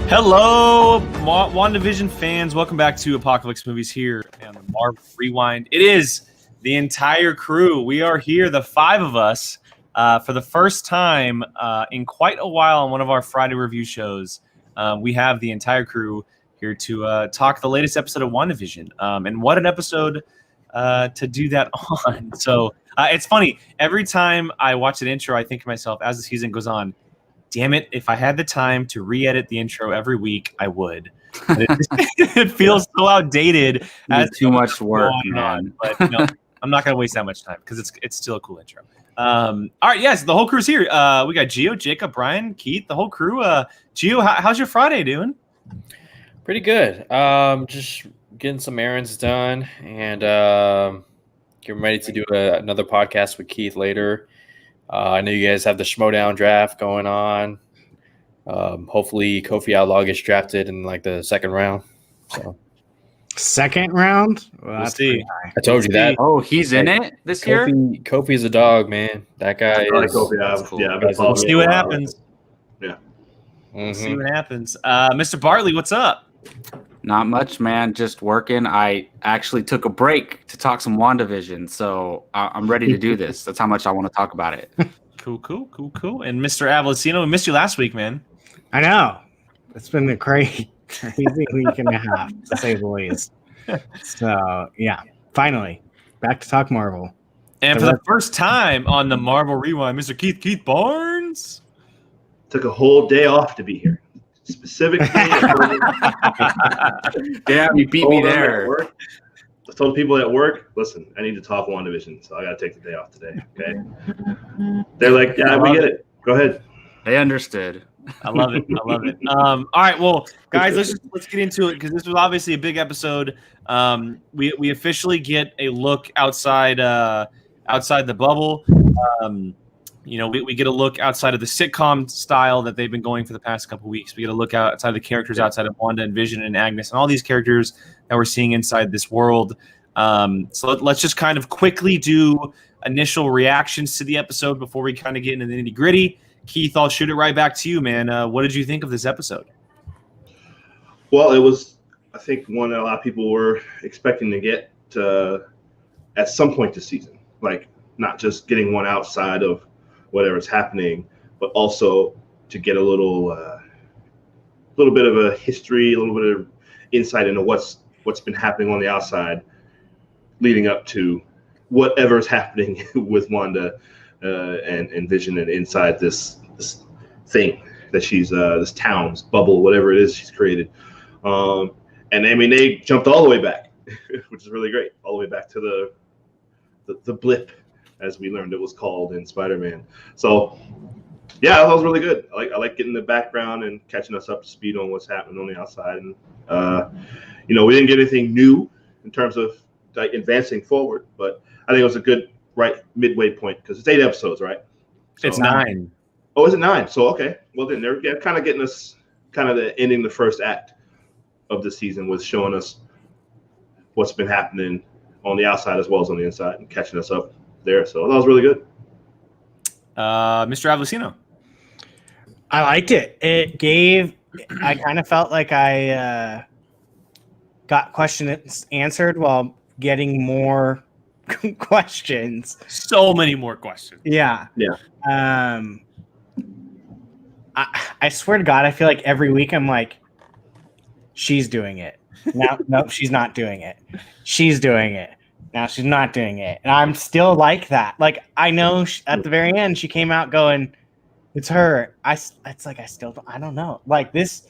Hello, WandaVision fans. Welcome back to Apocaflix Movies here on the Marvel Rewind. It is the entire crew. We are here, the five of us, for the first time in quite a while on one of our Friday review shows. We have the entire crew here to talk the latest episode of WandaVision. And what an episode to do that on. So it's funny. Every time I watch an intro, I think to myself, as the season goes on, damn it, if I had the time to re-edit the intro every week, I would. It feels so outdated. As too much work, man. But no, I'm not going to waste that much time because it's still a cool intro. All right, yes, the whole crew's here. We got Gio, Jacob, Brian, Keith, the whole crew. Gio, how's your Friday doing? Pretty good. Just getting some errands done and getting ready to do another podcast with Keith later. I know you guys have the Schmodown draft going on. Hopefully Kofi Outlaw gets drafted in like the second round. So second round? Well, let's see. I told you that. Oh, he's in it this year? Kofi's a dog, man. That guy is. Kofi, yeah, we'll see what happens. Yeah. We'll see what happens. Mr. Bartley, what's up? Not much, man. Just working. I actually took a break to talk some WandaVision, so I'm ready to do this. That's how much I want to talk about it. Cool. And Mr. Avellino, we missed you last week, man. I know. It's been a crazy week and a half, to say the least. So, yeah, finally, back to talk Marvel. And for the first time on the Marvel Rewind, Mr. Keith Barnes. Took a whole day off to be here. Specifically, damn, you beat me there. I told people at work, listen, I need to talk WandaVision, so I got to take the day off today. Okay? They're like, yeah, we get it. Go ahead. They understood. I love it. All right, well, guys, let's get into it because this was obviously a big episode. We officially get a look outside the bubble. We get a look outside of the sitcom style that they've been going for the past couple of weeks. We get a look outside the characters outside of Wanda and Vision and Agnes and all these characters that we're seeing inside this world. So let's just kind of quickly do initial reactions to the episode before we kind of get into the nitty gritty. Keith, I'll shoot it right back to you, man. What did you think of this episode? Well, it was, I think, one that a lot of people were expecting to get at some point this season. Like, not just getting one outside of whatever's happening, but also to get a little bit of a history, a little bit of insight into what's been happening on the outside, leading up to whatever's happening with Wanda and Vision and inside this thing that she's this town's bubble, whatever it is she's created. And I mean, they jumped all the way back, which is really great, all the way back to the blip, as we learned it was called in Spider-Man. So, yeah, that was really good. I like getting the background and catching us up to speed on what's happening on the outside. And, we didn't get anything new in terms of like advancing forward, but I think it was a good midway point because it's 8 episodes, right? So, it's 9. Oh, is it 9? So, okay. Well, then they're kind of getting us ending the first act of the season with showing us what's been happening on the outside as well as on the inside and catching us up there. So that was really good. Mr. Avellino. I liked it. I kind of felt like I got questions answered while getting more questions. So many more questions. Yeah. I swear to God, I feel like every week I'm like, she's doing it. Nope, she's not doing it. She's doing it. Now she's not doing it. And I'm still like that. Like, I know at the very end, she came out going, it's her. It's like, I don't know. Like this.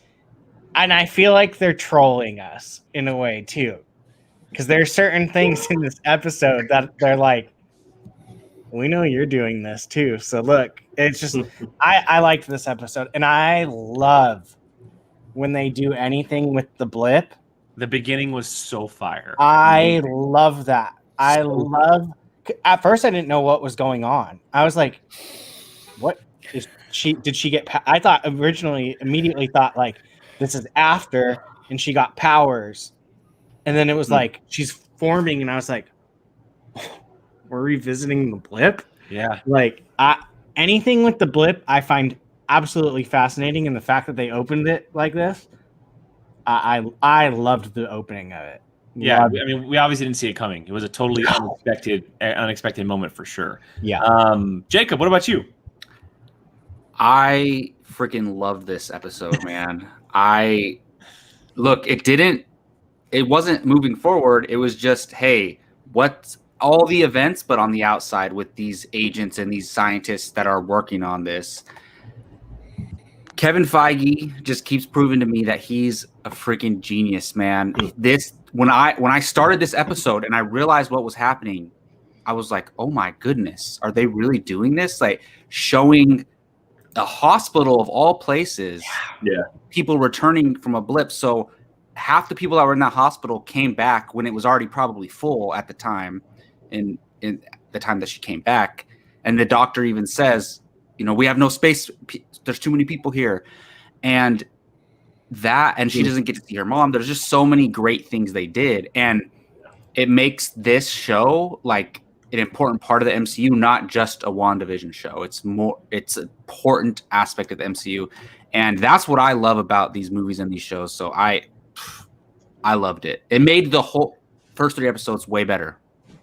And I feel like they're trolling us in a way too. Because there are certain things in this episode that they're like, we know you're doing this too. So look, it's just, I liked this episode. And I love when they do anything with the blip. The beginning was so fire. I love that. At first I didn't know what was going on. I was like, what is she, did she get, I thought immediately thought like, this is after, and she got powers. And then it was like, she's forming, and I was like, we're revisiting the blip? Yeah. Like, anything with the blip, I find absolutely fascinating, and the fact that they opened it like this, I loved the opening of it. Yeah, Loved I mean, we obviously didn't see it coming. It was a totally unexpected moment for sure. Yeah. Jacob, what about you? I freaking love this episode, man. It wasn't moving forward. It was just, hey, what's all the events, but on the outside with these agents and these scientists that are working on this. Kevin Feige just keeps proving to me that he's a freaking genius, man. When I started this episode and I realized what was happening, I was like, oh my goodness, are they really doing this? Like showing a hospital of all places, people returning from a blip. So half the people that were in that hospital came back when it was already probably full at the time, in the time that she came back. And the doctor even says, we have no space. There's too many people here. And she doesn't get to see her mom. There's just so many great things they did. And it makes this show like an important part of the MCU, not just a WandaVision show. It's an important aspect of the MCU. And that's what I love about these movies and these shows. So I loved it. It made the whole first 3 episodes way better.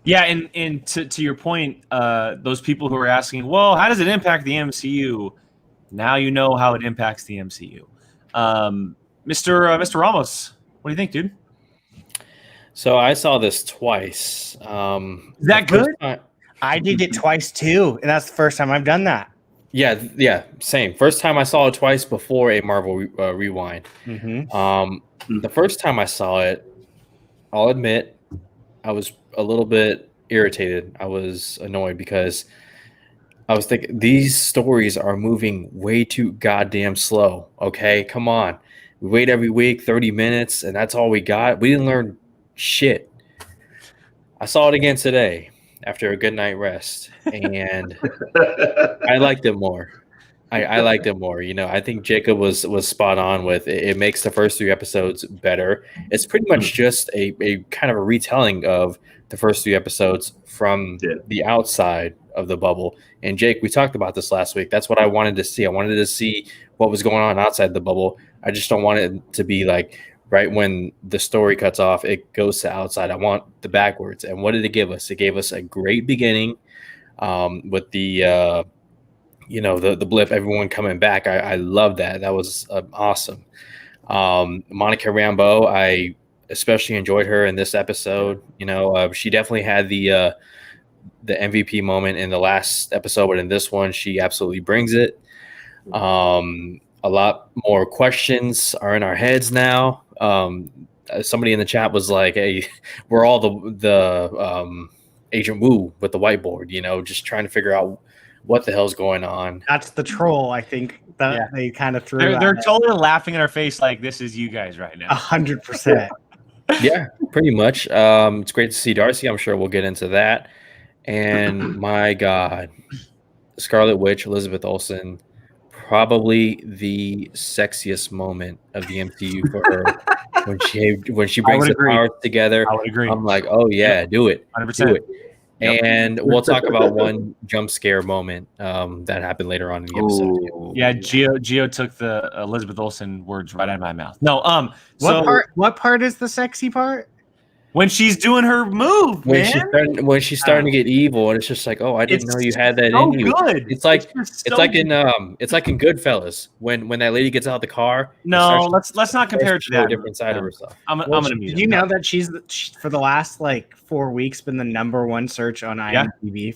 Yeah, and to your point, those people who are asking, well, how does it impact the MCU? Now you know how it impacts the MCU. Mr. Ramos, what do you think, dude? So I saw this twice. Is that good? I did it twice too, and that's the first time I've done that. Yeah, same. First time I saw it twice before a Marvel Rewind. Mm-hmm. The first time I saw it, I'll admit, I was a little bit irritated. I was annoyed because I was thinking these stories are moving way too goddamn slow. Okay, come on. We wait every week, 30 minutes, and that's all we got. We didn't learn shit. I saw it again today after a good night rest, and I liked it more. I liked it more. I think Jacob was spot on with it. It makes the first 3 episodes better. It's pretty much just a kind of a retelling of the first 3 episodes from the outside of the bubble. And Jake, we talked about this last week. That's what I wanted to see. I wanted to see what was going on outside the bubble. I just don't want it to be like right when the story cuts off, it goes to outside. I want the backwards. And what did it give us? It gave us a great beginning with the the blip, everyone coming back. I love that. That was awesome. Monica Rambeau, I especially enjoyed her in this episode. She definitely had the MVP moment in the last episode, but in this one, she absolutely brings it. A lot more questions are in our heads now. Somebody in the chat was like, "Hey, we're all the Agent Wu with the whiteboard, just trying to figure out what the hell's going on." That's the troll, I think, that they kind of threw. They're totally laughing in our face like this is you guys right now. 100%. Yeah, pretty much. It's great to see Darcy. I'm sure we'll get into that. And my God, Scarlet Witch, Elizabeth Olsen, probably the sexiest moment of the MCU for her when she brings the powers together. I would agree. I'm like, oh yeah, do it, 100%. do it. Yep. And we'll talk about one jump scare moment that happened later on in the episode. Ooh. Yeah, Gio took the Elizabeth Olsen words right out of my mouth. No, What part is the sexy part? when she's doing her move, When man. she's starting to get evil, and it's just like, oh, I didn't know you had that so in you. good. It's like just it's so like in Goodfellas when that lady gets out of the car. No, let's not compare it to a that. different side of herself. I'm gonna mute Did you know that she's for the last 4 weeks been the #1 search on IMDb?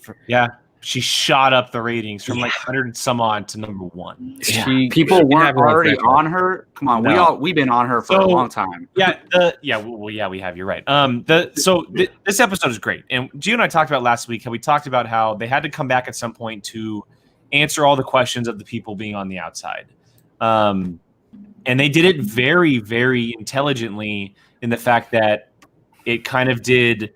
She shot up the ratings from 100 and some odd to #1. People weren't already on her. Come on, we've been on her for a long time. We have. You're right. This episode is great, and Gio and I talked about last week how we talked about how they had to come back at some point to answer all the questions of the people being on the outside, and they did it very, very intelligently in the fact that it kind of did.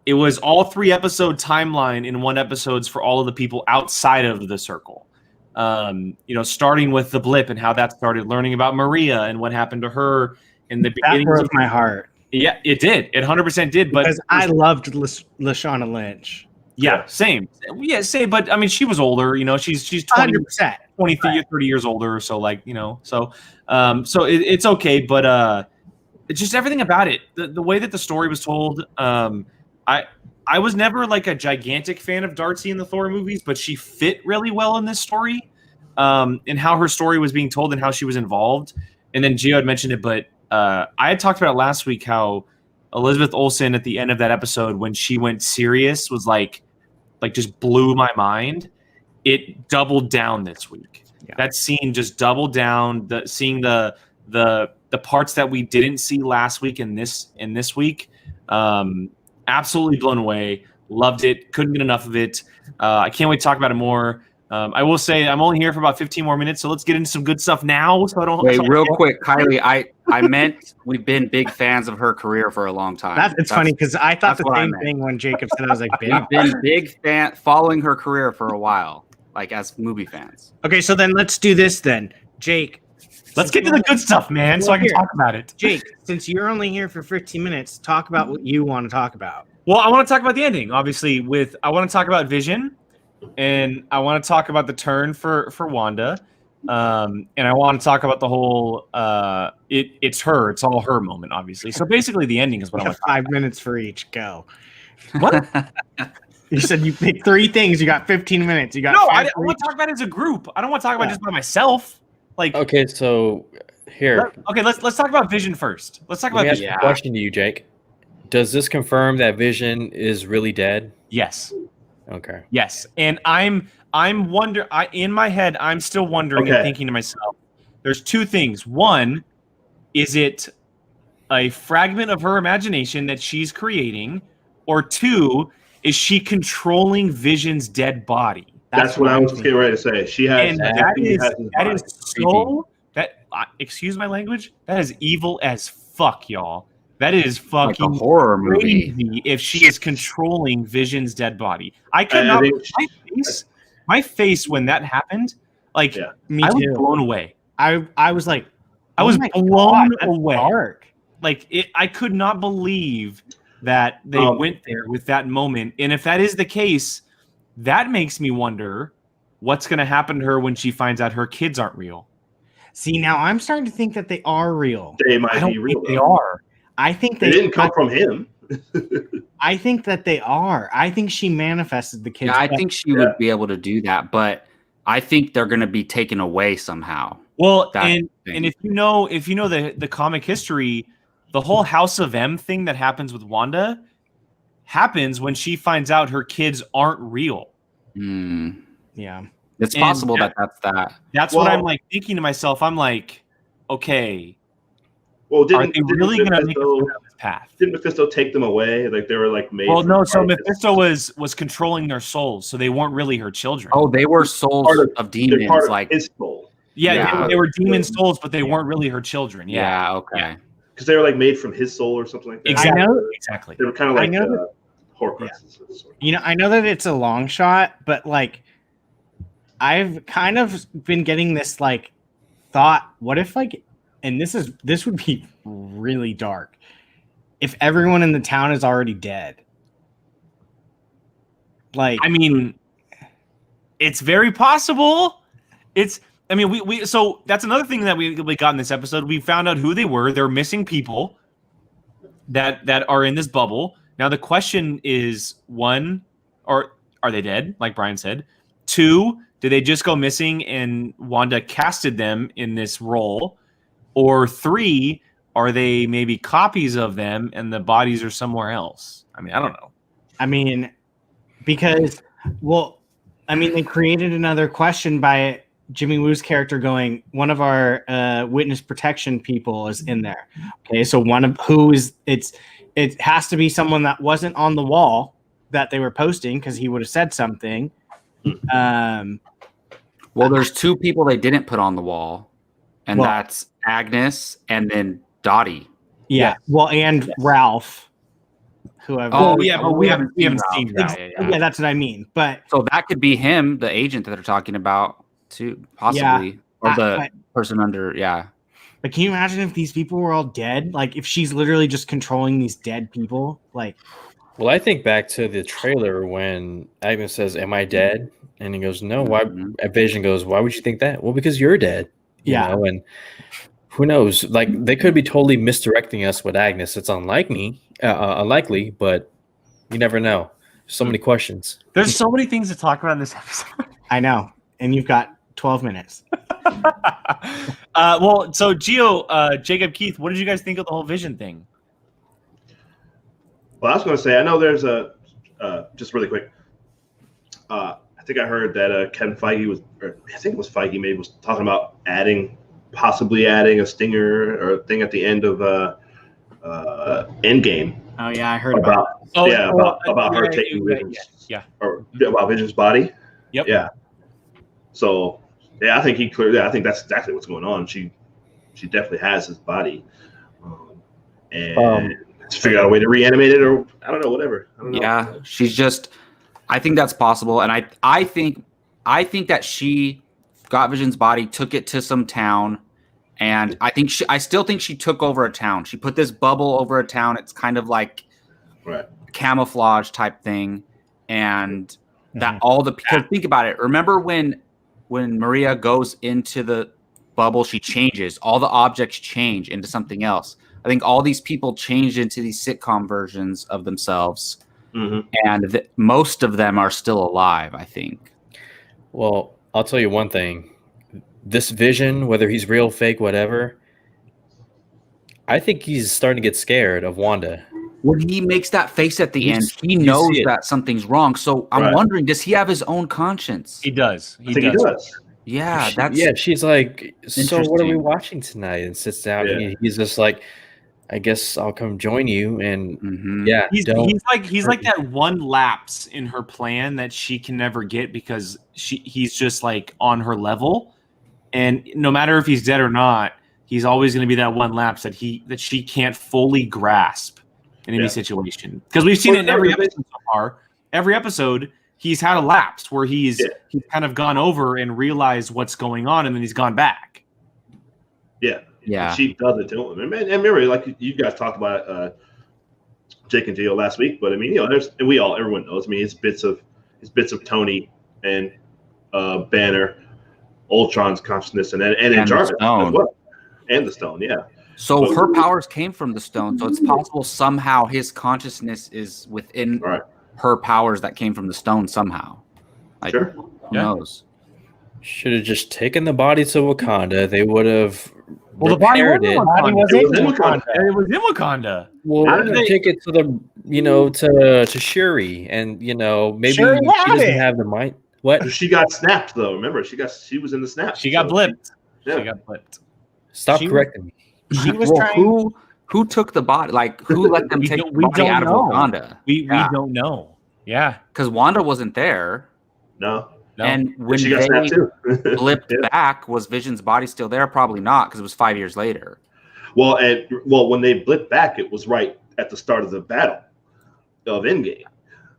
It was all 3 episode timeline in 1 episodes for all of the people outside of the circle. Starting with the blip and how that started, learning about Maria and what happened to her in the beginning. That broke my heart. Yeah, it did. It 100% did. But because I loved Lashana Lynch. Yeah, same. Yeah, same. But I mean, she was older. You know, she's 20, 100%. 20 30 years older. So like, you know, so it's okay. But it's just everything about it. The way that the story was told. I was never like a gigantic fan of Darcy in the Thor movies, but she fit really well in this story, and how her story was being told and how she was involved. And then Gio had mentioned it, but I had talked about it last week how Elizabeth Olsen at the end of that episode when she went serious was like just blew my mind. It doubled down this week. Yeah. That scene just doubled down. Seeing the parts that we didn't see last week in this week, absolutely blown away. Loved it. Couldn't get enough of it. I can't wait to talk about it more. I will say I'm only here for about 15 more minutes, so let's get into some good stuff now. So I don't wait real quick, Kylie. I meant we've been big fans of her career for a long time. That's funny because I thought the same thing when Jacob said. I was like, we've been big fan following her career for a while, like as movie fans. Okay, so then let's do this then, Jake. Let's get to the good stuff, man, so I can talk about it. Jake, since you're only here for 15 minutes, talk about what you want to talk about. Well, I want to talk about the ending, obviously. I want to talk about Vision, and I want to talk about the turn for Wanda, and I want to talk about the whole it's all her moment, obviously. So basically, the ending is what I want. 5 minutes for each. Go. What? You said you picked 3 things. You got 15 minutes. You got I want to talk about it as a group. I don't want to talk about it just by myself. Like, okay, so here. Okay, let's talk about Vision first. Let's talk about Vision. A question to you, Jake. Does this confirm that Vision is really dead? Yes. Okay. Yes, and in my head, I'm still wondering and thinking to myself, there's 2 things. One, is it a fragment of her imagination that she's creating, or 2, is she controlling Vision's dead body? That's what I was getting ready to say. She has. Excuse my language. That is evil as fuck, y'all. That is fucking like a horror movie. If she is controlling Vision's dead body, I could not. My face when that happened, like me I too. was blown away. I was like, I was blown away. Dark. Like I could not believe that they went there with that moment. And if that is the case, that makes me wonder what's going to happen to her when she finds out her kids aren't real. See, now I'm starting to think that they are real. They might be real. They are. I think they didn't come from him. I think that they are. I think she manifested the kids. Yeah, I think she would be able to do that, but I think they're going to be taken away somehow. Well, and if you know the comic history, the whole House of M thing that happens with Wanda happens when she finds out her kids aren't real. Yeah. It's possible that's that. That's what I'm like thinking to myself. I'm like, okay. Well, are they really going to make us go down this path? Didn't Mephisto take them away? Like they were like made. Well, no. So Mephisto was controlling their souls, so they weren't really her children. Oh, they were souls of demons, like his soul. Yeah, they were demon souls, but they weren't really her children. Yeah, okay. Because they were like made from his soul or something like that. Exactly. They were kind of like Horcruxes. You know, I know that it's a long shot, but like, I've kind of been getting this like thought: what if like, and this would be really dark, if everyone in the town is already dead. Like, I mean, it's very possible. We so that's another thing that we got in this episode. We found out who they were. They're missing people that are in this bubble. Now the question is, 1, or are they dead, like Brian said? 2, did they just go missing and Wanda casted them in this role? Or 3, are they maybe copies of them and the bodies are somewhere else? I mean, I don't know. I mean, because, they created another question by Jimmy Woo's character going, one of our witness protection people is in there. Okay, so it has to be someone that wasn't on the wall that they were posting because he would have said something. Well, there's 2 people they didn't put on the wall, and that's Agnes and then Dottie. Yeah. Well, and Ralph. But we haven't seen Ralph. Yeah, that's what I mean. But so that could be him, the agent that they're talking about, too, possibly, or the person under. Yeah. But can you imagine if these people were all dead? Like, if she's literally just controlling these dead people, like. Well, I think back to the trailer when Agnes says, "Am I dead?" And he goes, "No." Why? Vision goes, "Why would you think that?" Well, because you're dead. You know, and who knows? Like they could be totally misdirecting us with Agnes. It's unlikely, but you never know. So many questions. There's so many things to talk about in this episode. I know, and you've got 12 minutes. Well, so Gio, Jacob, Keith, what did you guys think of the whole Vision thing? Well, I was going to say, I know there's just really quick. I think I heard that Kevin Feige I think it was Feige maybe was talking about possibly adding a stinger or a thing at the end of Endgame. Oh yeah, I heard about about her taking about Vision's body. Yep. Yeah. So I think I think that's exactly what's going on. She definitely has his body, and to figure out a way to reanimate it, or I don't know, whatever. I don't know. Yeah, she's just. I think that's possible, and I think that she got Vision's body, took it to some town, and I still think she took over a town. She put this bubble over a town. It's kind of like camouflage type thing, and that because think about it. Remember when Maria goes into the bubble, she changes. All the objects change into something else. I think all these people changed into these sitcom versions of themselves, and most of them are still alive, I think. Well, I'll tell you one thing. This Vision, whether he's real, fake, whatever, I think he's starting to get scared of Wanda. When he makes that face at the end, he knows that something's wrong. So I'm wondering, does he have his own conscience? He does. He does. Yeah, she's like, so what are we watching tonight? And sits down. And he's just like, I guess I'll come join you. And he's like that one lapse in her plan that she can never get because he's just like on her level, and no matter if he's dead or not, he's always going to be that one lapse that she can't fully grasp in any situation, because we've seen it in every episode so far. Every episode, he's had a lapse where he's kind of gone over and realized what's going on, and then he's gone back. Yeah. Yeah. She does it to him. And remember, like you guys talked about Jake and Gio last week, but I mean, everyone knows. I mean, it's bits of Tony and Banner, Ultron's consciousness, and Jarvis as well. And the stone, yeah. So her powers came from the stone, so it's possible somehow his consciousness is within her powers that came from the stone somehow. Like, who knows? Should have just taken the body to Wakanda. They would have repaired it. It was in Wakanda. Well, take it to the to Shuri, and maybe she doesn't have the mind. What? She got snapped though. Remember, she was in the snap. She got blipped. She got blipped. Stop correcting me. She was trying. Who took the body? Like, who let them take the body out of Wakanda? We don't know. Yeah, because Wanda wasn't there. No. And when she got snapped too. blipped back, was Vision's body still there? Probably not, because it was 5 years later. Well, when they blipped back, it was right at the start of the battle of Endgame.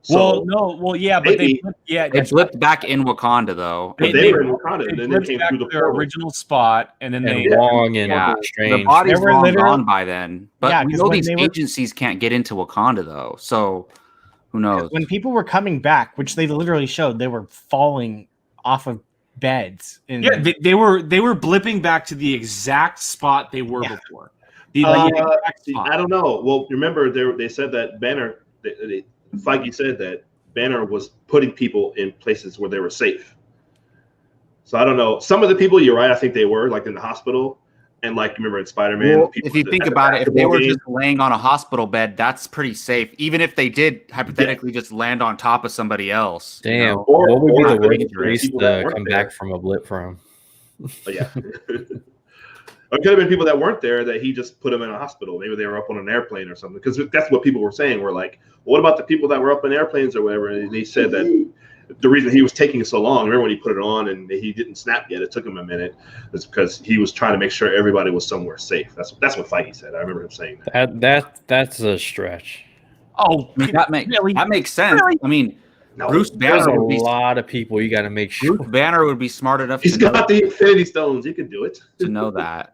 So but they blipped back in Wakanda though. They were in Wakanda, and then they came through the their original spot, and then they long and strange. The bodies were long gone by then, but we know these agencies can't get into Wakanda though, so who knows? When people were coming back, which they literally showed, they were falling off of beds. They were blipping back to the exact spot they were before. I don't know. Well, remember they said that Banner. Feige said that Banner was putting people in places where they were safe. So I don't know. Some of the people, you're right. I think they were like in the hospital, and like remember in Spider-Man. Well, if you think about it, if they were just laying on a hospital bed, that's pretty safe. Even if they did hypothetically just land on top of somebody else. Damn. What would be the worst place to come back from a blip from? Yeah. Or it could have been people that weren't there that he just put them in a hospital. Maybe they were up on an airplane or something. Because that's what people were saying. We're like, what about the people that were up in airplanes or whatever? And they said that the reason he was taking so long, remember when he put it on and he didn't snap yet, it took him a minute, is because he was trying to make sure everybody was somewhere safe. That's what Feige said. I remember him saying that. That's a stretch. Oh, that makes sense. Really? I mean, Bruce Banner there's a lot of people you got to make sure. Bruce Banner would be smart enough. He's got the Infinity Stones. He can do it. To know that.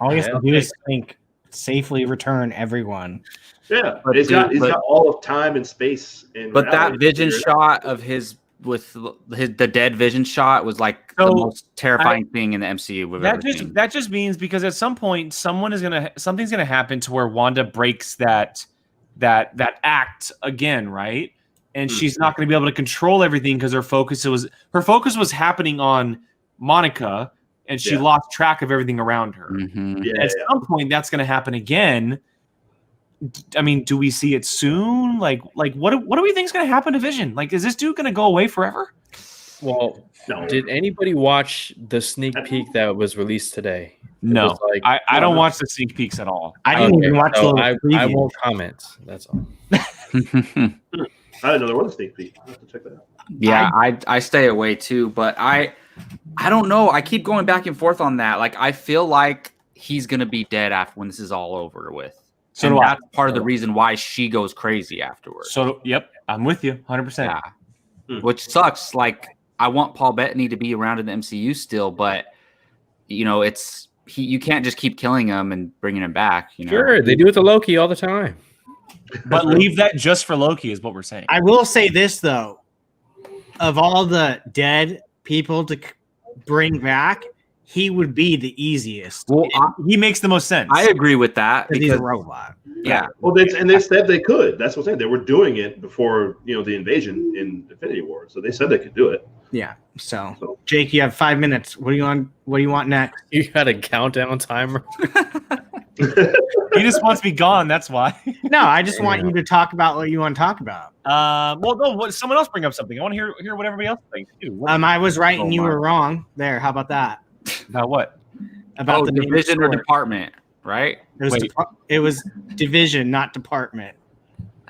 All you have to do is think safely return everyone. Yeah, But he's got dude, all of time and space. And But that reality to vision figure it out. shot of his with the dead vision shot was like the So, most terrifying thing in the MCU we've ever seen. That just means because at some point something's gonna happen to where Wanda breaks that act again, right? And she's not going to be able to control everything because her focus was happening on Monica, and she lost track of everything around her. Mhm. Yeah, At some point, that's going to happen again. I mean, do we see it soon? Like what do we think is going to happen to Vision? Like, is this dude going to go away forever? Well, No. did anybody watch the sneak peek that was released today? No, was like- I don't watch the sneak peeks at all. I didn't even watch so the I preview. won't comment. That's all. I didn't know there was a sneak peek. I have to check that out. Yeah, I stay away too, but I don't know. I keep going back and forth on that. Like I feel like he's gonna be dead after when this is all over with. So And do I. that's part of the reason why she goes crazy afterwards. So yep, I'm with you 100%. Yeah. Which sucks. Like I want Paul Bettany to be around in the MCU still, but you know, you can't just keep killing him and bringing him back. You know, Sure, they do it to Loki all the time. But leave that just for Loki is what we're saying. I will say this though, of all the dead people to bring back, he would be the easiest. well, He makes the most sense. I agree with that Because he's because a robot. yeah, Well, they said they could. That's what I'm saying. They were doing it before the invasion in Infinity War, so they said they could do it. Yeah. So, Jake, you have 5 minutes. What do you want next? You got a countdown timer. He just wants to be gone. That's why. No, I just want you to talk about what you want to talk about. Well, no. Someone else bring up something. I want to hear what everybody else thinks too. I was right and you my. were wrong. There. How about that? About what? About the name of the division or story. department, right? It was division, not department.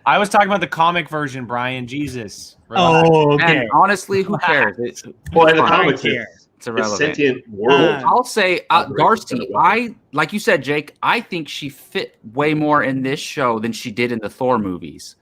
I was talking about the comic version, Brian. Jesus. Oh, okay. And honestly, who cares? It's Well, in the fine. comics, care. It's it's irrelevant. sentient world. I'll say, Darcy, like you said, Jake, I think she fit way more in this show than she did in the Thor movies.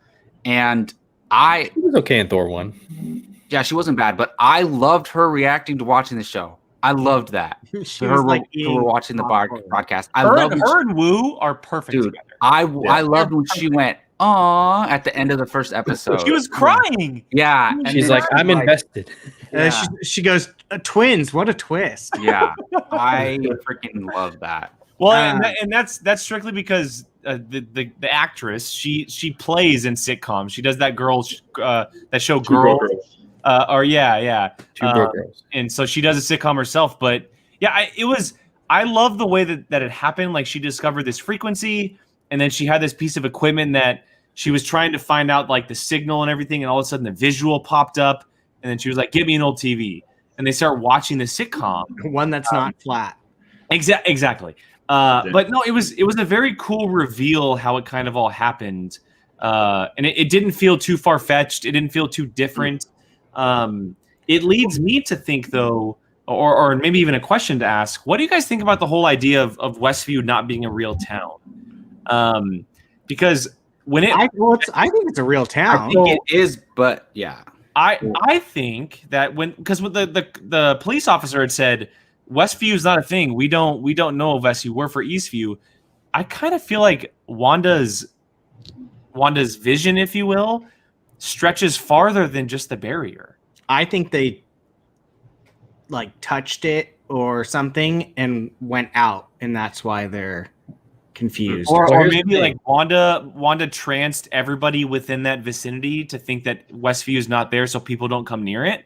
And He was okay in Thor 1. yeah, she wasn't bad, but I loved her reacting to watching the show. I loved that. She Her was like who were watching the broadcast. I Her loved and Wu are perfect Dude, together. I loved when she went, "Aw," at the end of the first episode. She was crying. Yeah. and She's then like, I'm invested. Yeah. She goes, twins. What a twist. Yeah, I freaking love that. Well, and that's strictly because the actress she plays in sitcoms. She does that that show Two Broke Girls. Girls. Two broke girls. And so she does a sitcom herself. But yeah, I love the way that it happened. Like she discovered this frequency, and then she had this piece of equipment that she was trying to find out like the signal and everything, and all of a sudden the visual popped up, and then she was like, "Give me an old TV," and they start watching the sitcom. One that's not flat. Exactly. But no, it was a very cool reveal how it kind of all happened, and it didn't feel too far fetched. It didn't feel too different. It leads me to think, though, or maybe even a question to ask: what do you guys think about the whole idea of Westview not being a real town? Because when I think it's a real town. I think it is, but yeah. I think that because the police officer had said Westview is not a thing. We don't know of Westview. We're for Eastview. I kind of feel like Wanda's vision, if you will, stretches farther than just the barrier. I think they like touched it or something and went out, and that's why they're confused. Or here's maybe the like thing. Wanda tranced everybody within that vicinity to think that Westview is not there, so people don't come near it.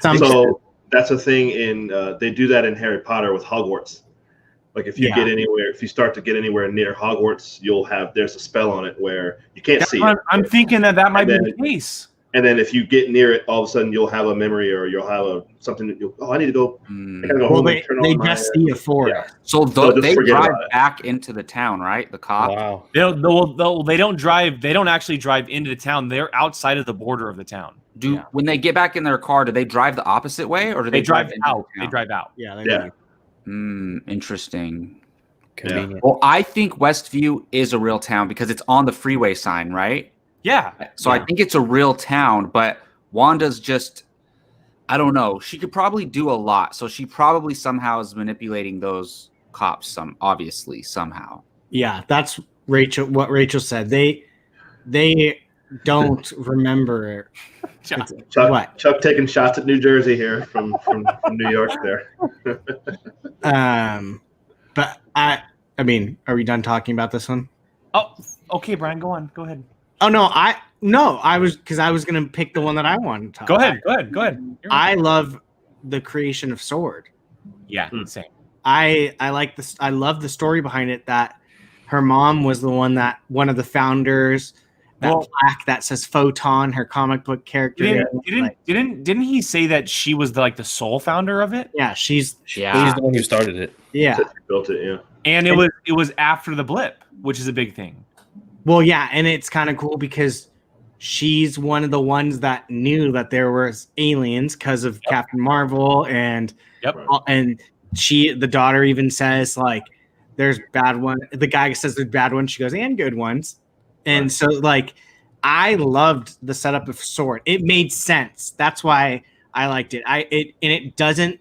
So that's a thing they do that in Harry Potter with Hogwarts. Like if you start to get anywhere near Hogwarts, there's a spell on it where you can't see it. I'm thinking that might be the case. And then if you get near it, all of a sudden you'll have a memory or you'll have something that I need to go. I gotta go home and turn they on my, just see a forest. yeah. So just they forget drive about it. back into the town, right? The cop. Wow. They don't drive. They don't actually drive into the town. They're outside of the border of the town. When they get back in their car, do they drive the opposite way, or do They drive into out. the They town? drive out. Yeah. Yeah. Interesting. Convenient. Well, I think Westview is a real town because it's on the freeway sign, right? Yeah. So I think it's a real town, but Wanda's just, I don't know. She could probably do a lot. So she probably somehow is manipulating those cops obviously somehow. Yeah, that's what Rachel said. They don't remember. Chuck. Chuck taking shots at New Jersey here from New York there. But I mean, are we done talking about this one? Oh, okay, Brian, go on. Go ahead. Oh I was gonna pick the one that I wanted to talk Go about. ahead. I love the creation of Sword. Yeah, same. I like this. I love the story behind it. That her mom was one of the founders. That plaque that says Photon, her comic book character. Didn't he say that she was the sole founder of it? Yeah, she's the one who started it. Yeah, She built it. Yeah, And it was after the blip, which is a big thing. well, yeah, and it's kind of cool because she's one of the ones that knew that there was aliens because of Captain Marvel, and the daughter even says like, "There's bad one." The guy says there's bad ones. She goes, "And good ones." And so, I loved the setup of Sword. It made sense. That's why I liked it. It doesn't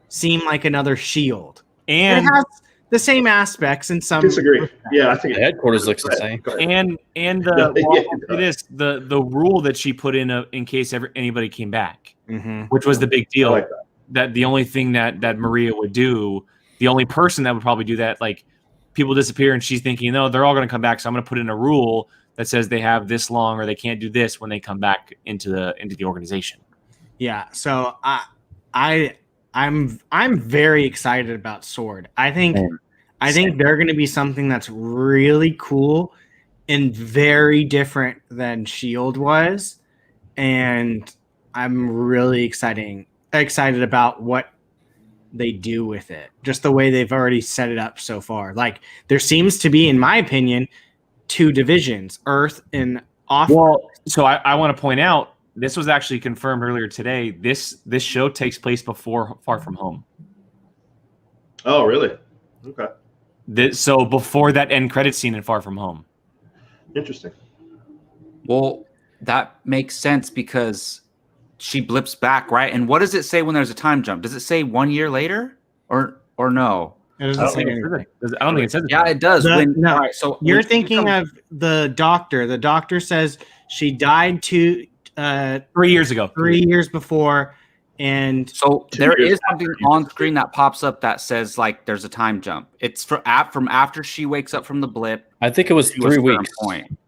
seem like another Shield. And it has the same aspects in some. Disagree. Yeah, I think The headquarters looks the same. and the rule that she put in case anybody came back, which was the big deal. I like that the only thing that Maria would do, the only person that would probably do that, people disappear and she's thinking, no, they're all going to come back. So I'm going to put in a rule that says they have this long or they can't do this when they come back into the organization. Yeah. So I'm very excited about Sword. I think they're going to be something that's really cool and very different than Shield was. And I'm really excited about what they do with it, just the way they've already set it up so far. There seems to be, in my opinion, 2 divisions, Earth and Off. Well, so I want to point out, this was actually confirmed earlier today. This show takes place before Far From Home. Oh, really? Okay. So before that end credit scene in Far From Home. Interesting. Well, that makes sense because she blips back, right? And what does it say when there's a time jump? Does it say 1 year later or no? It doesn't say anything. I don't think it says it. Yeah, it does. No, all right, so you're thinking of the doctor. The doctor says she died 3 years ago. 3 years before, and so there is something on screen that pops up that says there's a time jump. It's from after she wakes up from the blip. I think it was 3 weeks.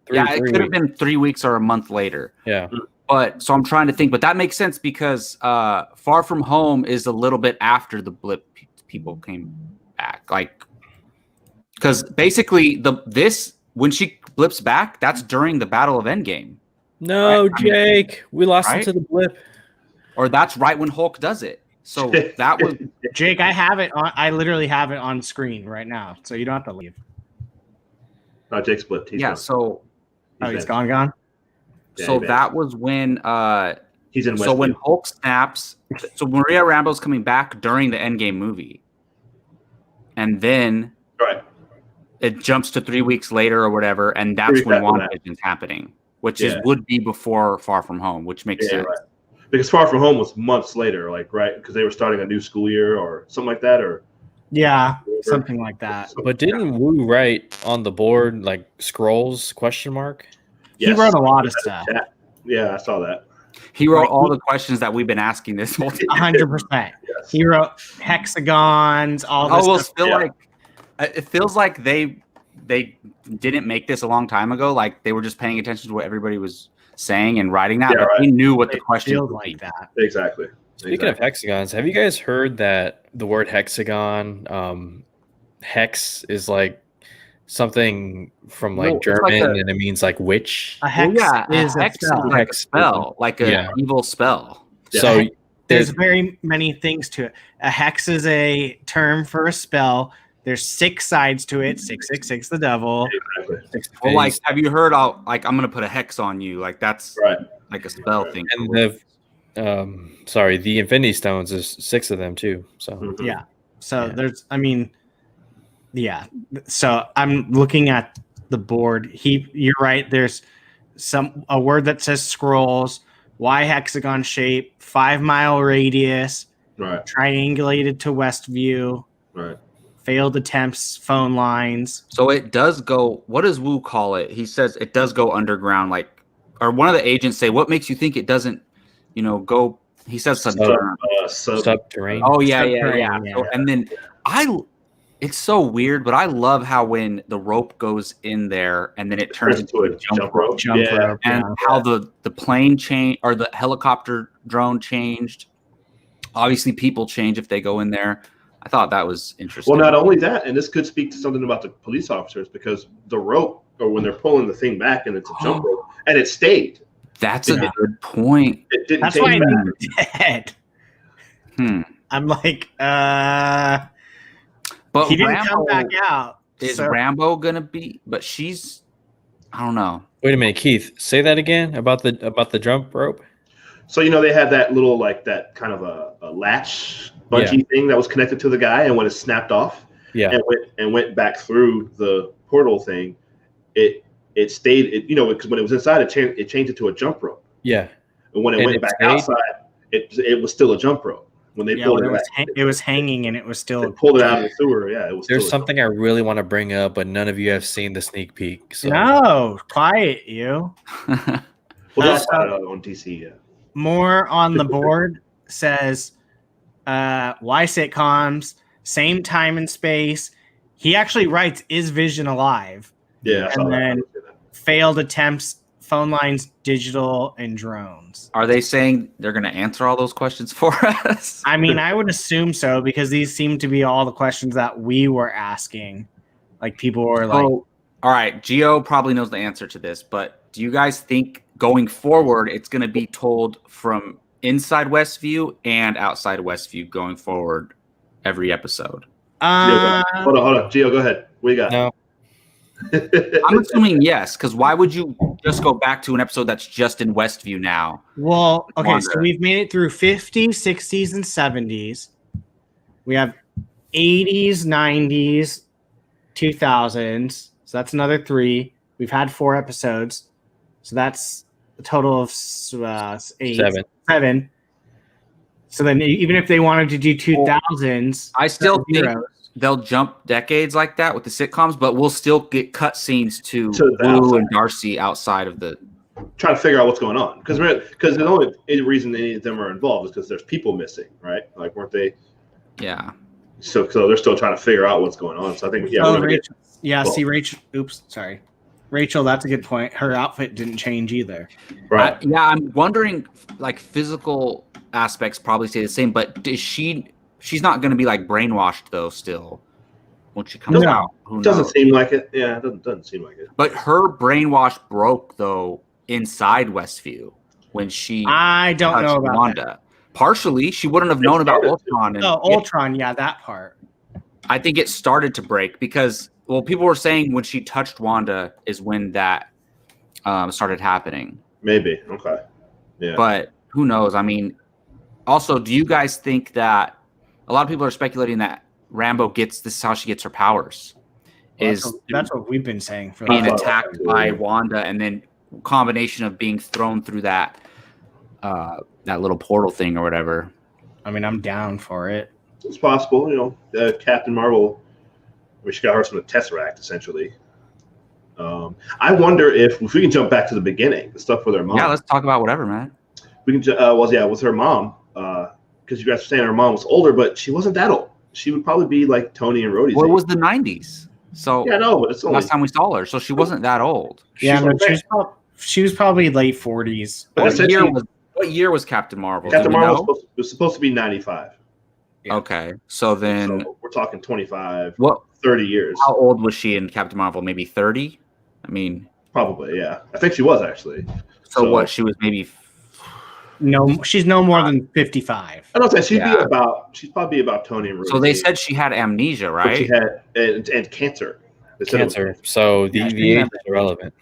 It could have been 3 weeks or a month later. Yeah. But so I'm trying to think, but that makes sense because Far From Home is a little bit after the blip people came back. Because basically when she blips back, that's during the Battle of Endgame. No, right? Jake, we lost him to the blip. Or that's right when Hulk does it. So that was Jake. I have it on. I literally have it on screen right now, so you don't have to leave. Oh, Jake's blipped. He's gone. So he's gone. Yeah, so that was when he's in. So when Hulk snaps, so Maria Rambeau's coming back during the Endgame movie, and then it jumps to 3 weeks later or whatever, and that's when WandaVision's happening, which would be before Far From Home, which makes sense. Right. Because Far From Home was months later, right? Because they were starting a new school year or something like that, or something like that. But didn't Wu write on the board scrolls ? Yes. He wrote a lot of stuff. Yeah, I saw that. He wrote all the questions that we've been asking this whole time. 100%. Yes. He wrote hexagons. It feels like they didn't make this a long time ago. They were just paying attention to what everybody was saying and writing that, but they knew what the question would be. That. Exactly. Speaking of hexagons, have you guys heard that the word hexagon, hex is something from German and it means witch? A hex is a spell. Like a spell, like an evil spell. Yeah. So there's very many things to it. A hex is a term for a spell. There's 6 sides to it. 666, the devil. Exactly. Well, have you heard? I'm gonna put a hex on you. That's right. Like a spell thing. And the Infinity Stones is 6 of them too. So yeah. So there's, So I'm looking at the board. You're right. There's a word that says scrolls. Y hexagon shape, 5 mile radius. Right. Triangulated to Westview. Right. failed attempts, phone lines. So it does go. What does Wu call it? He says it does go underground. Like, or one of the agents say, "What makes you think it doesn't, go?" He says something. Subterranean. Oh yeah. Subterranean, So, and then it's so weird, but I love how when the rope goes in there and then it turns into a jump rope. And how the plane change or the helicopter drone changed. Obviously, people change if they go in there. I thought that was interesting. Well, not only that, and this could speak to something about the police officers, because the rope, or when they're pulling the thing back and it's a jump rope, and it stayed. That's a good point. It didn't. That's take why I back. think dead. I'm like, but he didn't Rambo, come back out. Is so- Rambo gonna be? But she's, I don't know. Wait a minute, Keith. Say that again about the jump rope. So they had that little that kind of a latch bungee thing that was connected to the guy, and when it snapped off, and went back through the portal thing, it stayed. Because when it was inside, it changed it to a jump rope. Yeah. And when it went back outside, it was still a jump rope. When they pulled it back, it was hanging, and it was still. They pulled it out of the sewer. Yeah, it was. There's something I really want to bring up, but none of you have seen the sneak peek. So. No, quiet you. Well, that's on DC. Yeah. More on the board says, why sitcoms, same time and space. He actually writes, is Vision alive? Yeah. And then failed attempts, phone lines, digital, and drones. Are they saying they're going to answer all those questions for us? I mean, I would assume so, because these seem to be all the questions that we were asking. Like, people were like... all right, Gio probably knows the answer to this, but do you guys think going forward it's going to be told from inside Westview and outside Westview going forward every episode? Hold on. Gio, go ahead. What you got? No. I'm assuming yes, because why would you just go back to an episode that's just in Westview now? Well, okay, Wanda. so we've made it through 50s, 60s, and 70s. We have 80s, 90s, 2000s. So that's another 3. We've had 4 episodes. So that's a total of 8. 7. So then even if they wanted to do 2000s, I still think they'll jump decades like that with the sitcoms, but we'll still get cut scenes to Blue and Darcy outside of the. Trying to figure out what's going on, because the only reason any of them are involved is because there's people missing, right? Like, weren't they? Yeah. So they're still trying to figure out what's going on. So I think see Rachel. Oops, sorry, Rachel. That's a good point. Her outfit didn't change either. Right. I'm wondering, like, physical aspects probably stay the same, but is she's not going to be like brainwashed though still when she comes out? Who doesn't knows? seem like it. Yeah, it doesn't seem like it. But her brainwash broke though inside Westview when she I don't know about Wanda. that. Partially, she wouldn't have known about Ultron. Ultron, yeah, that part. I think it started to break because, well, people were saying when she touched Wanda is when that started happening. Maybe. Okay. Yeah. But who knows? I mean, also, do you guys think that a lot of people are speculating that Rambo this is how she gets her powers? That's what we've been saying for being attacked by Wanda and then combination of being thrown through that little portal thing or whatever. I mean, I'm down for it. It's possible, Captain Marvel. She got her from the Tesseract, essentially. I wonder if we can jump back to the beginning, the stuff with her mom. Yeah, let's talk about whatever, man. We can. With her mom, because you guys were saying her mom was older, but she wasn't that old. She would probably be like Tony and Rhodey's. Well, it age. was the 90s. So yeah, no, but it's only last time we saw her, so she wasn't that old. Yeah, she was probably late 40s. What year was Captain Marvel? Captain Marvel was supposed to be 95. Yeah. Okay, so then we're talking 25, 30 years. How old was she in Captain Marvel? Maybe 30? I mean, probably, yeah. I think she was actually. So what? She was maybe. No, she's no more than 55. I don't think she'd probably be about Tony and Rhodey. So they said she had amnesia, right? But she had and cancer. Cancer. So the age is irrelevant.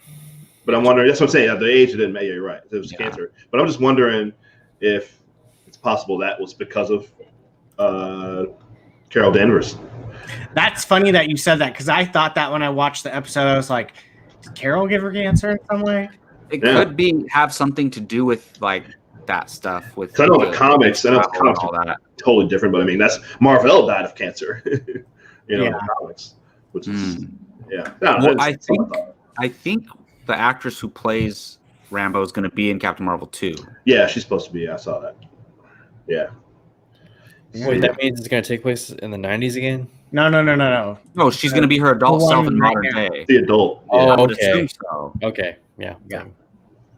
But I'm wondering. That's what I'm saying. The age didn't matter. You're right. It was cancer. But I'm just wondering if it's possible that was because of Carol Danvers. That's funny that you said that, because I thought that when I watched the episode, I was like, did Carol give her cancer in some way? It could have something to do with like that stuff. With I know the comics. I know the comics are totally different, but I mean that's Marvel died of cancer. in Yeah. the comics, which is yeah. Well, that's I think the actress who plays Rambo is going to be in Captain Marvel 2. yeah, she's supposed to be. I saw that. Yeah. Wait, that means it's going to take place in the 90s again? No. No, she's going to be her adult the one self in right modern now. day. The adult. Oh, Yeah. I would okay. assume so. Okay, yeah. Yeah.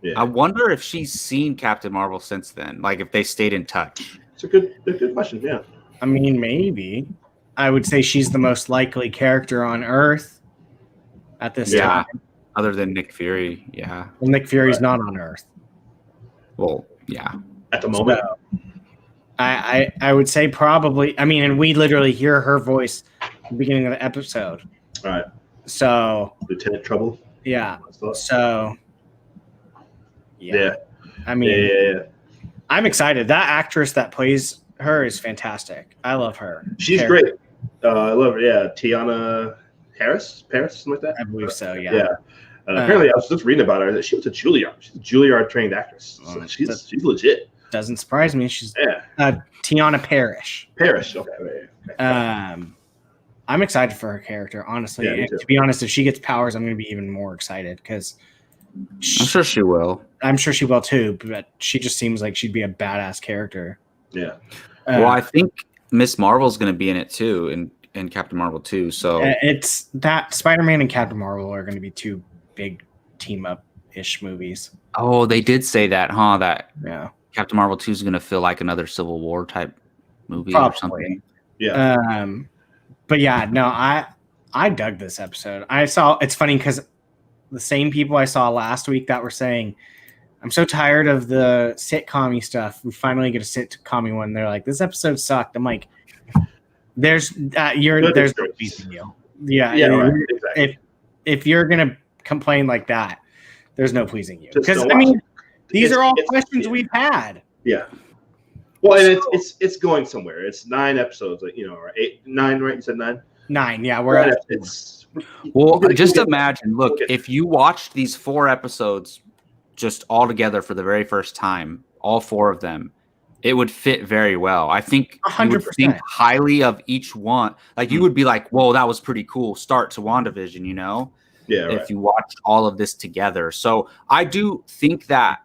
Yeah. I wonder if she's seen Captain Marvel since then, like if they stayed in touch. It's a good question. Yeah. I mean, maybe. I would say she's the most likely character on Earth at this Yeah. time. Other than Nick Fury, yeah. Well, Nick Fury's not on Earth. Well, yeah. At the moment. So, I would say probably. I mean, and we literally hear her voice at the beginning of the episode. All right. So Lieutenant Trouble. yeah. Yeah. So Yeah. I mean, Yeah. I'm excited. That actress that plays her is fantastic. I love her. She's great. I love her. Yeah. Tiana Harris, something like that. I believe so. Yeah. Yeah. Apparently, I was just reading about her that she was a Juilliard. She's a Juilliard trained actress. So she's legit. Doesn't surprise me. She's Yeah. Tiana Parrish. Parrish. Okay. I'm excited for her character, honestly. Yeah, me And too. to be honest, if she gets powers, I'm going to be even more excited because I'm sure she will. I'm sure she will too. But she just seems like she'd be a badass character. Yeah. Well, I think Miss Marvel's going to be in it too, in Captain Marvel 2. So it's that Spider-Man and Captain Marvel are going to be two big team up ish movies. oh, they did say that, huh? That Yeah, Captain Marvel 2 is going to feel like another Civil War type movie Probably. or something. Yeah. But yeah, no, I dug this episode. It's funny because the same people I saw last week that were saying, I'm so tired of the sitcom-y stuff. We finally get a sitcom-y one. They're like, this episode sucked. I'm like, there's no pleasing you. Yeah, Yeah. Right. If Exactly. if you're gonna complain like that, there's no pleasing you. Just Because don't I mean, watch these are all It's- questions we've had. Yeah. Well, and it's going somewhere. It's 9 episodes, like, or 8, 9, right? You said 9. 9, yeah, we're at It's Well, We'll just get- imagine, look, we'll get- if you watched these 4 episodes just all together for the very first time, all 4 of them, it would fit very well. I think you would 100%. think highly of each one. Like, you would be like, whoa, that was pretty cool. Start to WandaVision, yeah, right. if you watched all of this together. So I do think that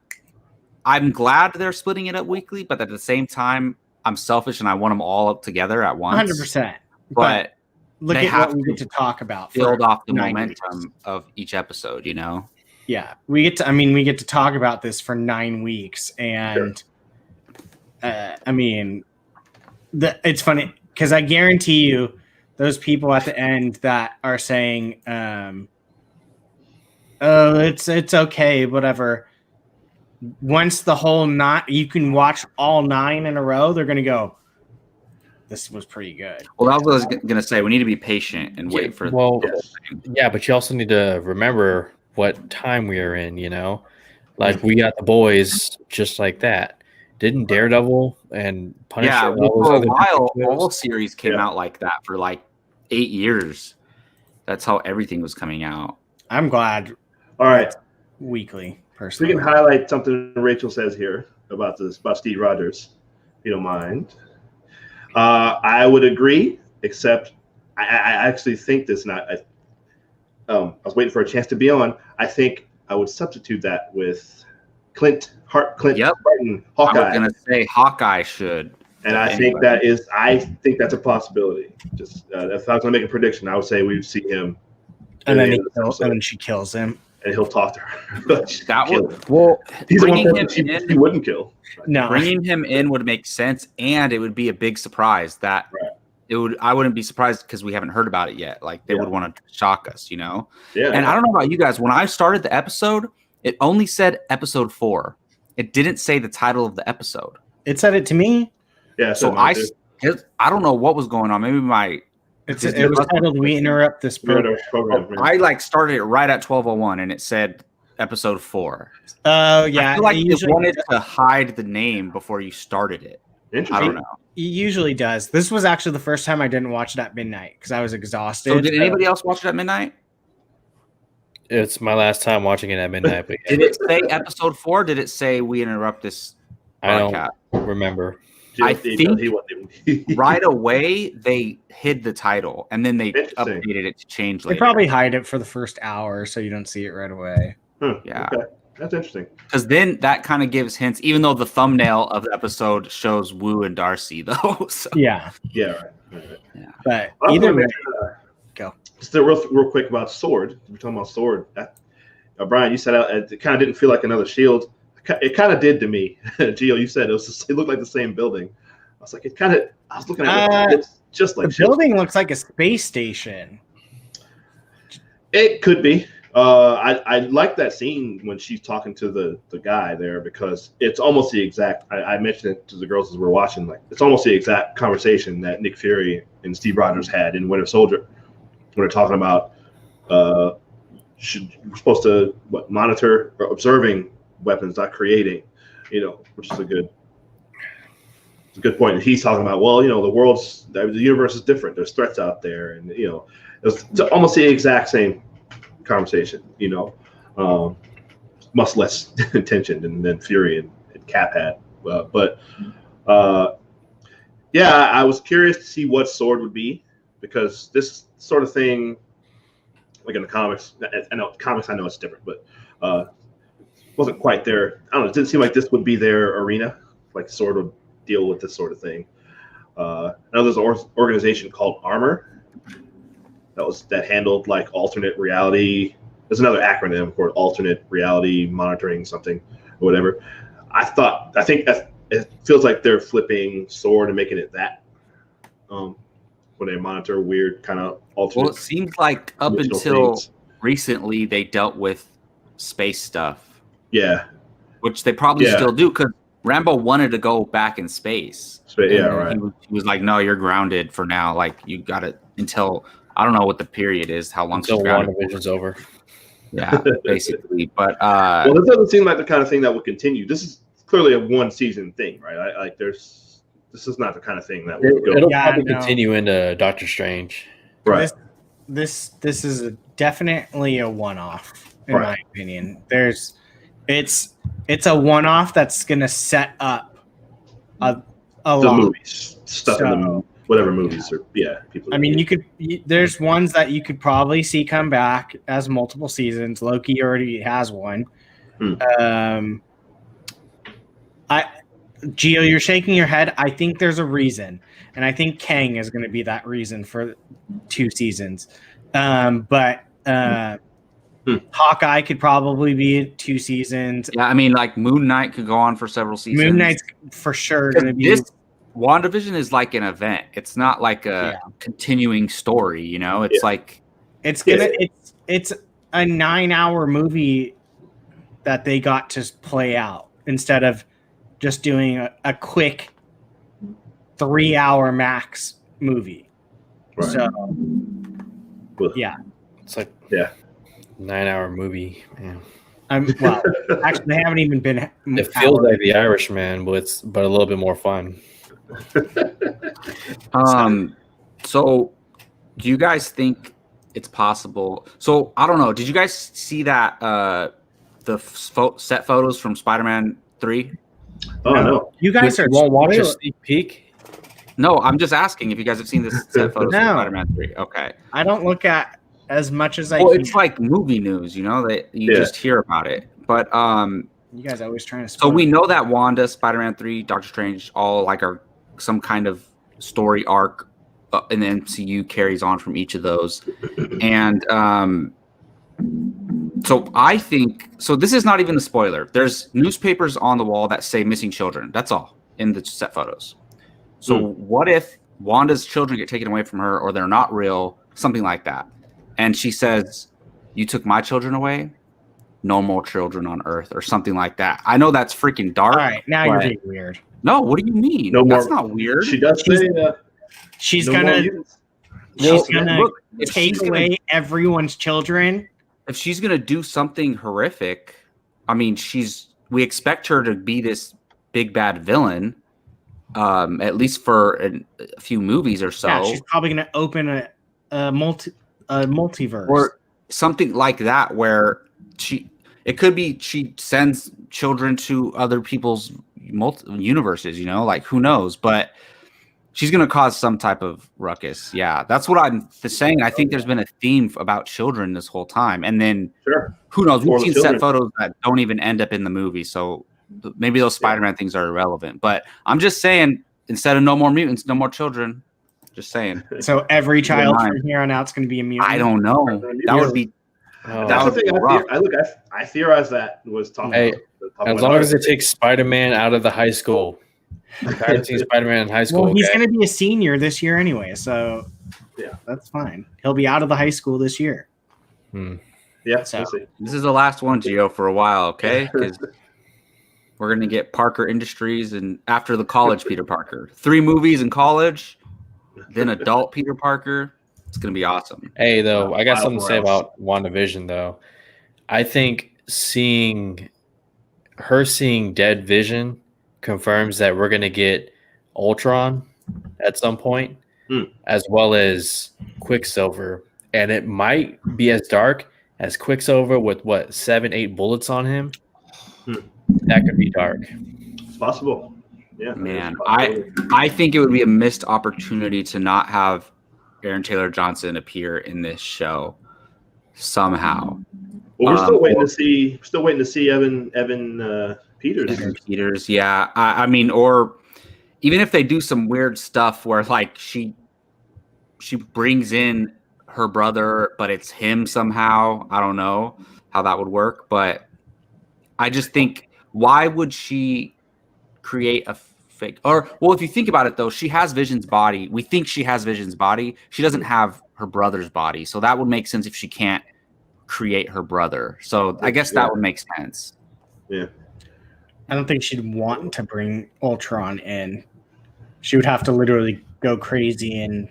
I'm glad they're splitting it up weekly, but at the same time, I'm selfish and I want them all up together at once. 100%. But Look they at have what we to get to talk about. build for off the 9 momentum weeks. of each episode, Yeah, we get to talk about this for 9 weeks, and I mean, it's funny because I guarantee you, those people at the end that are saying, "Oh, it's okay, whatever." Once the whole you can watch all 9 in a row, they're gonna go, "This was pretty good." Well, that was what I was going to say. We need to be patient and wait for Well, the whole thing. yeah, but you also need to remember what time we are in, Like, we got The Boys just like that. Didn't Daredevil and Punisher? Yeah, and well, all those for a other while, different shows? all series came Yeah. out like that for like 8 years. That's how everything was coming out. I'm glad All right. weekly, We personally. can highlight something Rachel says here about this Busty Rogers, if you don't mind. I would agree, except I actually think this not. I was waiting for a chance to be on. I think I would substitute that with Clint Yep. Barton, I was Hawkeye, going to say Hawkeye should. and I think that's a possibility. Just if I was going to make a prediction, I would say we would see him, and then and and she kills him. he'll talk to her. That Kill would him. well He's the one bringing person him in. she wouldn't kill. No, Bringing him in would make sense, and it would be a big surprise. That Right. it would. I wouldn't be surprised because we haven't heard about it yet. Like they Yeah. would want to shock us, Yeah. And I don't know about you guys. When I started the episode, it only said episode 4. It didn't say the title of the episode. it said it to me. Yeah. So I don't know what was going on. Maybe It was titled "We Interrupt This Program." I like started it right at 12:01, and it said episode 4. Oh yeah, I feel like it it usually, wanted to hide the name before you started it. I Interesting. don't know. it usually does. This was actually the first time I didn't watch it at midnight because I was exhausted. So did anybody else watch it at midnight? It's my last time watching it at midnight. But Did it say episode 4? Did it say we interrupt this I don't broadcast? remember. I think right away they hid the title and then they updated it to change later. They probably hide it for the first hour so you don't see it right away. Yeah. Okay. That's interesting. Because then that kind of gives hints, even though the thumbnail of the episode shows Wu and Darcy, though. So. Yeah. Yeah, right. Yeah. But either way, go. Just real quick about Sword. We're talking about Sword. Brian, you said it kind of didn't feel like another Shield. It kind of did to me. Gio, you said it looked like the same building. I was like, I was looking at it. It's just like the building looks like a space station. It could be. I like that scene when she's talking to the guy there because it's almost the exact. I mentioned it to the girls as we're watching. Like it's almost the exact conversation that Nick Fury and Steve Rogers had in Winter Soldier when they're talking about we're supposed to monitor or observing weapons, not creating. Which is a good point. And he's talking about the universe is different. There's threats out there, and it's almost the exact same conversation, much less tension than Fury and Cap had. I was curious to see what Sword would be because this sort of thing, like in the comics, I know it's different, but wasn't quite there. I don't know. It didn't seem like this would be their arena. Like Sword would deal with this sort of thing. I know there's an organization called Armor that handled like alternate reality. There's another acronym for alternate reality monitoring something or whatever. I think that it feels like they're flipping Sword and making it that when they monitor weird kind of alternate. Well, it seems like up until recently they dealt with space stuff. Yeah, which they probably still do because Rambo wanted to go back in space. Right. He was like, "No, you're grounded for now. Like you got it until." I don't know what the period is, how long until WandaVision's over. Yeah, basically. But this doesn't seem like the kind of thing that would continue. This is clearly a one season thing, right? This is not the kind of thing that would go. It'll probably continue into Doctor Strange. Right. This is definitely a one-off, in my opinion. It's a one-off that's gonna set up a lot. Movies stuff in the whatever movies or people. I mean, there's ones that you could probably see come back as multiple seasons. Loki already has one. Gio, you're shaking your head. I think there's a reason, and I think Kang is going to be that reason for 2 seasons. But Hawkeye could probably be 2 seasons. Yeah, I mean, like Moon Knight could go on for several seasons. Moon Knight's for sure going to be. WandaVision is like an event. It's not like a continuing story, It's like it's a 9-hour movie that they got to play out instead of just doing a quick 3-hour max movie. Right. So it's like 9-hour movie, man. Well, actually, they haven't even been. It feels like The Irishman, but a little bit more fun. So do you guys think it's possible? So I don't know. Did you guys see that the set photos from Spider-Man 3? Oh no. You guys won't watch a sneak peek? No, I'm just asking if you guys have seen this set photos from Spider-Man 3. Okay. I don't look at as much as I Well, it's like movie news, that you just hear about it. But you guys always trying to so we know that Wanda, Spider-Man 3, Doctor Strange all like are some kind of story arc in the MCU carries on from each of those. And so I think this is not even a spoiler. There's newspapers on the wall that say missing children. That's all in the set photos. So what if Wanda's children get taken away from her or they're not real, something like that. And she says, "You took my children away? No more children on Earth," or something like that. I know that's freaking dark. All right, now you're being weird. No, what do you mean? That's not weird. She does say she's gonna take away everyone's children. If she's gonna do something horrific, I mean, we expect her to be this big bad villain, at least for a few movies or so. Yeah, she's probably gonna open a multiverse or something like that, where she sends children to other people's universes, you know, like who knows, but she's going to cause some type of ruckus. Yeah, that's what I'm saying. I think there's been a theme about children this whole time. And then who knows? We've seen set photos that don't even end up in the movie. So maybe those Spider-Man things are irrelevant. But I'm just saying, instead of no more mutants, no more children. Just saying. So every child from here on out is going to be a mutant? I don't know. That would be... That's the thing. I theorized that was talking about. As long as it takes Spider-Man out of the high school. I've seen Spider-Man in high school. Well, he's going to be a senior this year anyway, so yeah, that's fine. He'll be out of the high school this year. Yeah, so we'll see. This is the last one, Gio, for a while, okay? Because we're going to get Parker Industries and after the college Peter Parker. 3 movies in college, then adult Peter Parker. It's going to be awesome. Hey, though, I got something to say about WandaVision, though. I think seeing Dead Vision confirms that we're going to get Ultron at some point, as well as Quicksilver. And it might be as dark as Quicksilver with, 7-8 bullets on him. That could be dark. It's possible. Yeah, man. I think it would be a missed opportunity to not have Aaron Taylor Johnson appear in this show somehow. Well, we're still waiting to see Evan Peters. Evan Peters, yeah. I mean, or even if they do some weird stuff where like she brings in her brother, but it's him somehow. I don't know how that would work, but I just think, why would she create a fake? Or, well, if you think about it, though, she has Vision's body. We think she has Vision's body. She doesn't have her brother's body, so that would make sense if she can't create her brother. So I guess that would make sense. Yeah. I don't think she'd want to bring Ultron in. She would have to literally go crazy in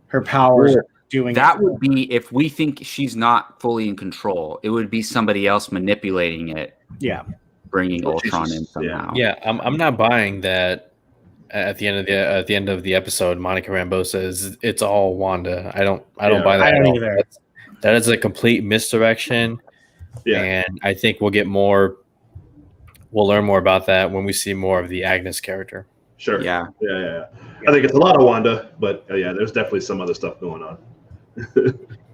her powers doing that. Would be if we think she's not fully in control. It would be somebody else manipulating it. Yeah, bringing Ultron in somehow. Yeah, I'm not buying that. At the end of the episode, Monica Rambeau says it's all Wanda. I don't buy that. I don't either. That is a complete misdirection. Yeah, and I think we'll get more. We'll learn more about that when we see more of the Agnes character. Sure. Yeah. I think it's a lot of Wanda, but there's definitely some other stuff going on.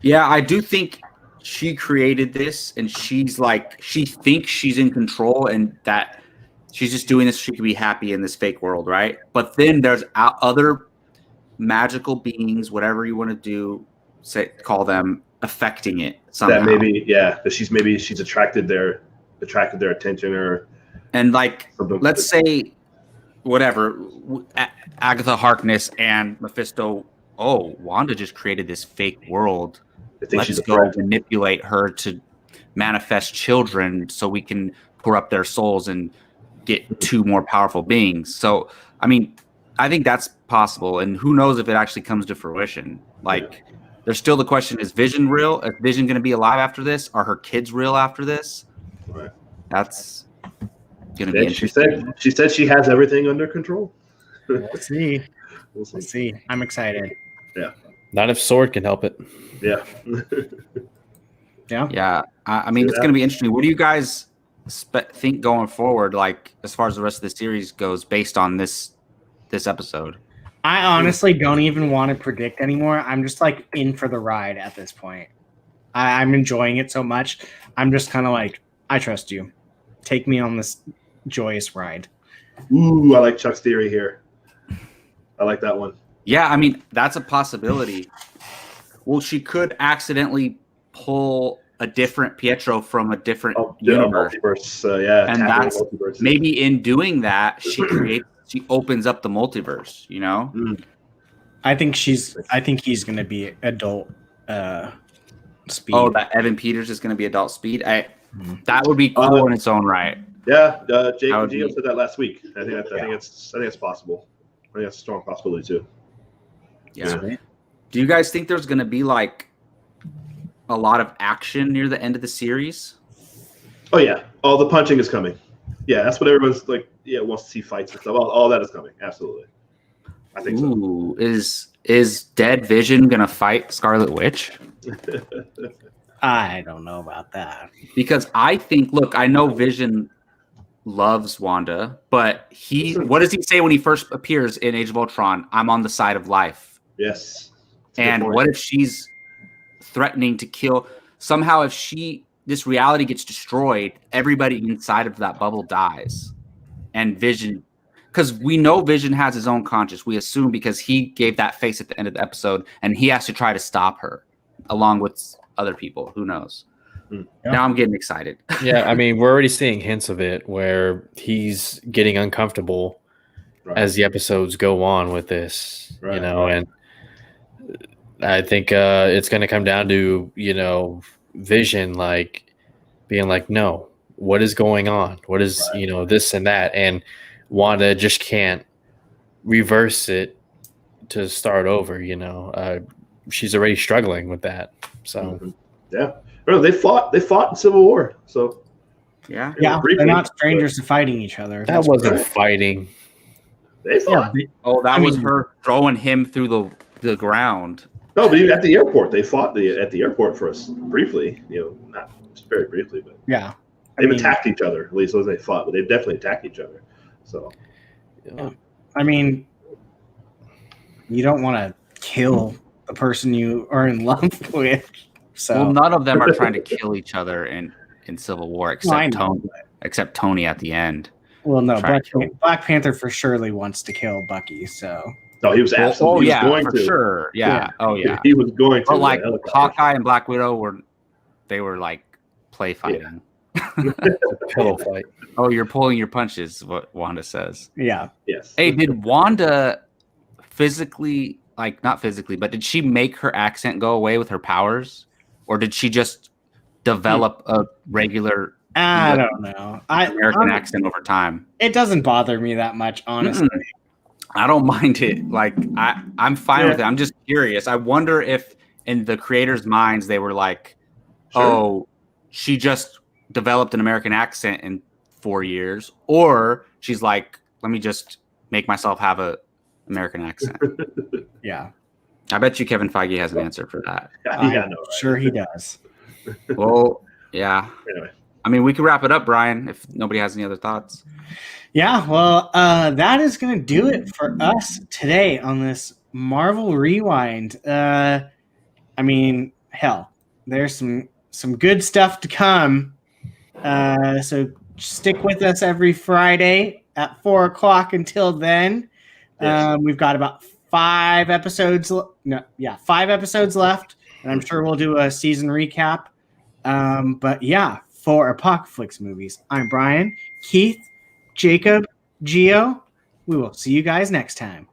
Yeah, I do think she created this, and she's like, she thinks she's in control, and that she's just doing this so she can be happy in this fake world, right? But then there's other magical beings, whatever you want to do, call them, affecting it somehow. That she's attracted their attention, or and like, let's say, whatever, Agatha Harkness and Mephisto. Oh, Wanda just created this fake world. Let's go manipulate her to manifest children so we can pour up their souls and get 2 more powerful beings. So, I mean, I think that's possible. And who knows if it actually comes to fruition. Like, there's still the question, is Vision real? Is Vision going to be alive after this? Are her kids real after this? Right. That's going to be interesting. She said she has everything under control. Let's see. We'll see. I'm excited. Yeah. Not if Sword can help it. Yeah. Yeah. I mean, it's going to be interesting. What do you guys think going forward, like as far as the rest of the series goes, based on this episode? I honestly don't even want to predict anymore. I'm just like in for the ride at this point. I'm enjoying it so much. I'm just kind of like, I trust you. Take me on this joyous ride. Ooh, I like Chuck's theory here. I like that one. Yeah, I mean, that's a possibility. Well, she could accidentally pull a different Pietro from a different universe. And that's maybe in doing that, she opens up the multiverse, you know? I think he's going to be adult Speed. Oh, that Evan Peters is going to be adult Speed. That would be cool in its own right. Yeah, Jake and Gio said that last week. I think it's possible. I think that's a strong possibility too. Yeah. Do you guys think there's going to be like a lot of action near the end of the series? Oh yeah, all the punching is coming. Yeah, that's what everyone's like. Yeah, wants to see fights and stuff. All that is coming. Absolutely. I think so. Is Dead Vision going to fight Scarlet Witch? I don't know about that. Because I think, look, I know Vision loves Wanda, but what does he say when he first appears in Age of Ultron? I'm on the side of life. Yes. And what if she's threatening to kill? Somehow, if this reality gets destroyed, everybody inside of that bubble dies. And Vision, because we know Vision has his own conscience, we assume, because he gave that face at the end of the episode, and he has to try to stop her along with other people. Who knows? Yeah. Now I'm getting excited. Yeah, I mean, we're already seeing hints of it where he's getting uncomfortable as the episodes go on with this, you know, and I think it's going to come down to, you know, Vision like being like, no, what is going on? What is, you know, this and that? And Wanda just can't reverse it to start over, you know. She's already struggling with that. So, yeah. Well, they fought in Civil War. So, yeah. They're not strangers to fighting each other. That wasn't fighting. They fought. That was her throwing him through the ground. No, but even at the airport, they fought at the airport for us briefly. You know, not just very briefly, but they've attacked each other. At least those they fought, but they've definitely attacked each other. So, I mean, you don't want to kill the person you are in love with. So, well, none of them are trying to kill each other in Civil War, except Tony at the end. Well, no, Black Panther for surely wants to kill Bucky. So, no, he was absolutely going for to. sure. Yeah. Oh yeah. He was going to. But like Hawkeye and Black Widow were like play fighting. Pillow fight. Oh, you're pulling your punches, what Wanda says. Yeah. Yes. Hey, did Wanda physically, like not physically, but did she make her accent go away with her powers? Or did she just develop a regular I don't know. American accent over time? It doesn't bother me that much, honestly. I don't mind it. Like I'm fine with it. I'm just curious. I wonder if in the creators' minds they were like, oh, she just developed an American accent in 4 years, or she's like, let me just make myself have a American accent. Yeah. I bet you Kevin Feige has an answer for that. Sure he does. Well, yeah. Anyway. I mean, we could wrap it up, Brian, if nobody has any other thoughts. Yeah, well, that is going to do it for us today on this Marvel Rewind. I mean, hell, there's some good stuff to come. So stick with us every Friday at 4:00 until then. Yes. We've got about 5 episodes. 5 episodes left, and I'm sure we'll do a season recap. But yeah, for Apocaflix movies, I'm Brian, Keith, Jacob, Gio. We will see you guys next time.